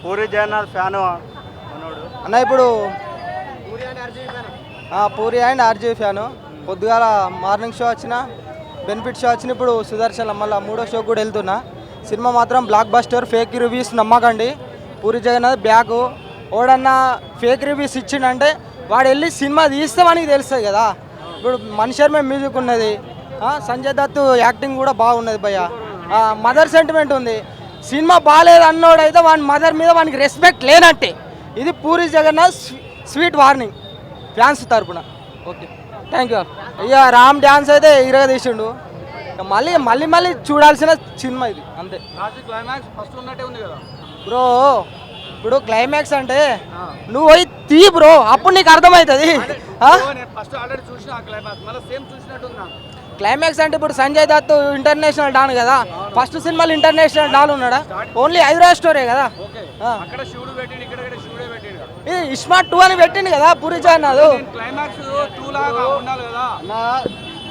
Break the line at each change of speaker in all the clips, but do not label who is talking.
Puri Jagannadh fan మనోడు
అన్న ఇప్పుడు పూరి అండ్ ఆర్జీ ఫ్యాను. పొద్దుగాల మార్నింగ్ షో వచ్చిన, బెనిఫిట్ షో వచ్చిన, ఇప్పుడు సుదర్శన్ మళ్ళీ 3వ షో కూడా వెళ్తున్నా. సినిమా మాత్రం బ్లాక్ బస్టర్. ఫేక్ రివ్యూస్ నమ్మకండి. పూరి జగన్నాథ్ బ్యాక్. ఓడన్నా ఫేక్ రివ్యూస్ ఇచ్చిండంటే వాడు వెళ్ళి సినిమా తీస్తే వానికి తెలుస్తుంది కదా. ఇప్పుడు మనిషర్మే మ్యూజిక్ ఉన్నది, సంజయ్ దత్ యాక్టింగ్ కూడా బాగున్నది భయ్య. మదర్ సెంటిమెంట్ ఉంది. సినిమా బాగాలేదు అన్నోడైతే వాని మదర్ మీద వానికి రెస్పెక్ట్ లేనట్టే. ఇది Puri Jagannadh sweet warning fans తరపున. Okay, thank you. ఇక రామ్ డ్యాన్స్ అయితే ఇరగ తీసిండు. మళ్ళీ మళ్ళీ మళ్ళీ చూడాల్సిన సినిమా ఇది, అంతే. బ్రో ఇప్పుడు క్లైమాక్స్ అంటే నువ్వు పోయి తీ బ్రో, అప్పుడు నీకు అర్థమవుతుంది. క్లైమాక్స్ అంటే ఇప్పుడు సంజయ్ దత్ ఇంటర్నేషనల్ డాన్ కదా. ఫస్ట్ సినిమాలో ఇంటర్నేషనల్ డాన్ ఉన్నాడా? ఓన్లీ హైదరాబాద్ స్టోరీ కదా. ఇది ఇస్మార్ట్ 2 అని పెట్టింది కదా పూరి జగన్నాథ్.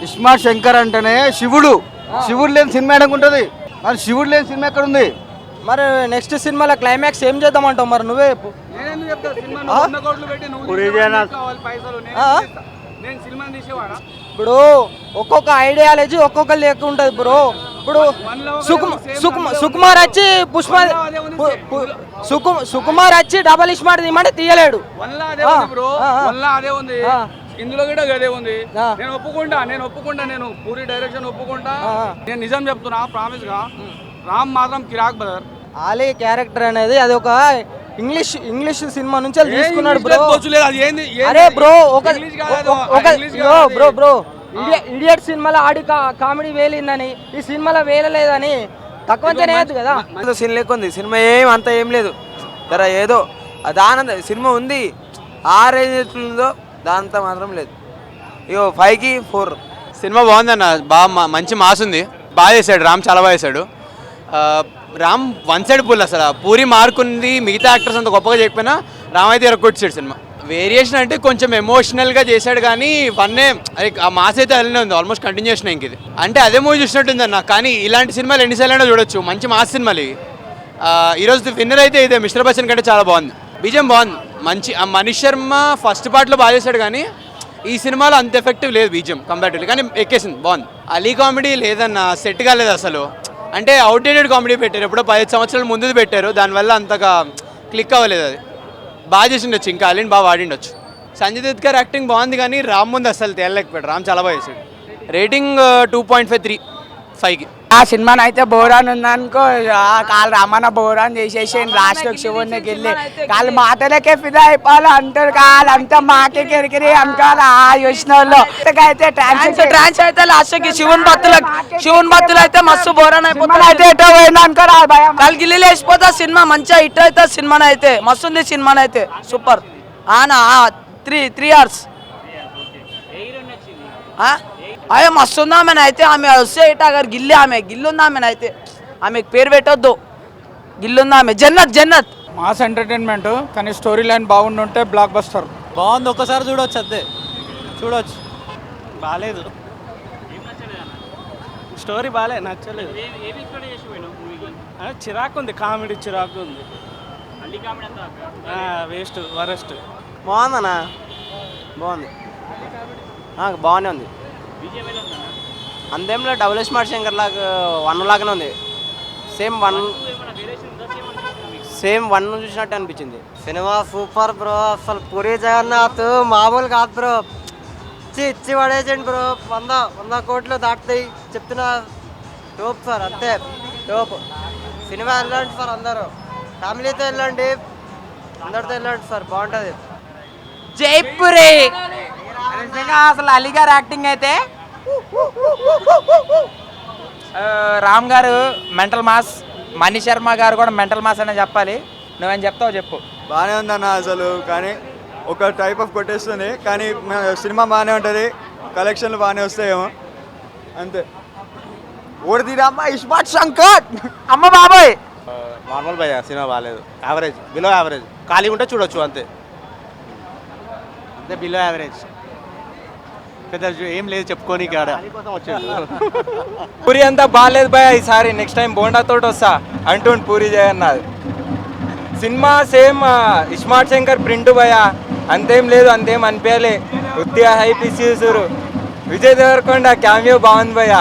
ఇస్మార్ట్ శంకర్ అంటేనే శివుడు. శివుడు లేని సినిమా ఎక్కడుంటుంది? మరి శివుడు లేని సినిమా ఎక్కడ ఉంది?
మరి నెక్స్ట్ సినిమాలో క్లైమాక్స్ ఏం చేద్దామంటావు? మరి నువ్వే చెప్పు. ఇప్పుడు ఒక్కొక్క ఐడియాలజీ ఒక్కొక్కరు లెక్క ఉంటుంది బ్రో. ఇప్పుడు సుకుమార్ వచ్చి సుకుమార్ వచ్చి డబల్ ఇస్మార్ట్ తీయమంటే తీయలేడు.
ఇందులో కూడా అదే ఉంది. నేను ఒప్పుకుంటా నేను పూరి డైరెక్షన్ ఒప్పుకుంటా. నేను నిజం చెప్తున్నా, ప్రామిస్ గా. రామ్ మాత్రం కిరాక్ బ్రదర్.
ఆలీ క్యారెక్టర్ అనేది అది ఒక ఇంగ్లీష్ సినిమా నుంచి తీసుకున్నాడు బ్రో. అరే బ్రో బ్రో ఇడియట్ సినిమాలో ఆడి కామెడీ వేలిందని ఈ సినిమాలో వేయలేదని తక్కువ కదా.
సీన్ లేకుంది సినిమా, ఏం లేదు. జర ఏదో దానంత సినిమా ఉంది, ఆ రేంజ్ ఉందో దాంతో మాత్రం లేదు. ఇగో 5కి 4.
సినిమా బాగుందన్న, బాగా మంచి మాస్ ఉంది. బాగా చేశాడు రామ్, చాలా బాగా చేశాడు. Ram one side full. అసలు పూరి మార్క్ ఉంది, మిగతా యాక్టర్స్ అంత గొప్పగా చేయకపోయినా రామ్ అయితే ఎరగొచ్చాడు సినిమా. వేరియేషన్ అంటే కొంచెం ఎమోషనల్గా చేశాడు కానీ వన్నే అది ఆ మాస్ అయితే అలానే ఉంది, ఆల్మోస్ట్ కంటిన్యూషన్ ఇంక ఇది. అంటే అదే మూవీ చూసినట్టుంది అన్న. కానీ ఇలాంటి సినిమాలు ఎన్నిసార్లు అయినా చూడొచ్చు, మంచి మాస్ సినిమాలు ఇవి. ఈరోజు విన్నర్ అయితే ఇదే, మిస్టర్ బచ్చన్ కంటే చాలా బాగుంది. బీజం బాగుంది, మంచి. మనీష్ శర్మ ఫస్ట్ పార్ట్లో బాగా చేశాడు కానీ ఈ సినిమాలో అంత ఎఫెక్టివ్ లేదు బీజం కంపారిటివ్లీ. కానీ ఎక్కేసింది, బాగుంది. అలీ కామెడీ లేదన్న, సెట్ కాలేదు అసలు. అంటే అవుట్డేటెడ్ కామెడీ పెట్టారు, ఎప్పుడో 15 సంవత్సరాల ముందు పెట్టారు, దానివల్ల అంతగా క్లిక్ అవ్వలేదు. అది బాగా చేసిండొచ్చు, ఇంకా అలీని బాగా వాడిండొచ్చు. సంజయ్ దత్ గారు యాక్టింగ్ బాగుంది కానీ రామ్ ముందు అసలు తేలలేకపోయాడు. రామ్ చాలా బాగా చేశాడు. రేటింగ్ 2.53 5కి.
ఆ సినిమాని అయితే బోరాన్ ఉందనుకో, కాళ్ళు రమ్మన్న బోరాన్ చేసేసి లాస్ట్కి శివునికి వెళ్ళి కాళ్ళు మాటలకే ఫిదా అయిపోవాలి అంటారు. కాళ్ళంతా మాకే కెరికిరి అనుకోవాలి. ఆ యోచన వాళ్ళు అయితే ట్రాన్స్ అయితే లాస్ట్కి శివుని భక్తులు అయితే మస్తు బోరాన్ అయిపోతుంది. అయితే ఎటో పోయింది అనుకో, కాళ్ళు గిల్లి వేసిపోతా. సినిమా మంచిగా హిట్ అవుతుంది. సినిమాని అయితే మస్తుంది. సినిమాని అయితే సూపర్. 3 hours అయ్యో మస్తు ఉంది. ఆమెను అయితే ఆమె వస్తే అగర్ గిల్లి ఆమె గిల్లుంది. ఆమెను అయితే ఆమెకు పేరు పెట్టొద్దు, గిల్లుంది ఆమె. జన్నత్
మాస్ ఎంటర్టైన్మెంట్ కానీ స్టోరీ లైన్ బాగుండుంటే బ్లాక్ బస్టర్.
బాగుంది, ఒక్కసారి చూడవచ్చు, అంతే చూడవచ్చు. బాగాలేదు, స్టోరీ బాగాలేదు, నచ్చలేదు. చిరాకు ఉంది, కామెడీ చిరాకు ఉంది, వేస్ట్ వరెస్ట్.
బాగుందన్నా, బాగుంది, బాగానే ఉంది. అంతేంలో డబుల్ స్మార్ట్ శంకర్ లాగా 1 లాగానే ఉంది. సేమ్ వన్ చూసినట్టు అనిపించింది.
Cinema super bro. అసలు పూరి జగన్నాథ్ మామూలు కాదు బ్రో. ఇచ్చి పడేసండి బ్రో. 100 కోట్లు దాటుతాయి చెప్తున్నా. టోప్ సార్, అంతే టోప్. సినిమా వెళ్ళండి సార్, అందరూ ఫ్యామిలీతో వెళ్ళండి, అందరితో వెళ్ళండి సార్, బాగుంటుంది.
జైపురి అసలు అలీ గారు యాక్టింగ్ అయితే, రామ్ గారు మెంటల్ మాస్, మనీష్ శర్మ గారు కూడా మెంటల్ మాస్ అనే చెప్పాలి. నువ్వేం చెప్తావు చెప్పు.
బాగానే ఉందన్న అసలు, కానీ ఒక టైప్ ఆఫ్ కొట్టేస్తుంది. కానీ సినిమా బాగానే ఉంటుంది, కలెక్షన్లు బాగానే వస్తాయేమో, అంతే. ఓడిదిరమ్మ ఇస్మార్ట్ శంకర్
అమ్మ బాబాయ్.
నార్మల్ భయ్యా, సినిమా బాగాలేదు, యావరేజ్, బిలో యావరేజ్. ఖాళీ ఉంటే చూడొచ్చు, అంతే బిలో యావరేజ్.
పెద్ద ఏం లేదు చెప్పుకోని కాడ.
పూరి అంతా బాగాలేదు భయ ఈసారి. నెక్స్ట్ టైం బోండాతో వస్తా అంటుండు Puri Jagannath.
Cinema same iSmart Shankar print భయ, అంతేం లేదు, అంతేం అనిపించలే. ఉత్తిగా హైప్ ఇచ్చేసారు. విజయ్ దేవరకొండ క్యామియో బాగుంది భయ.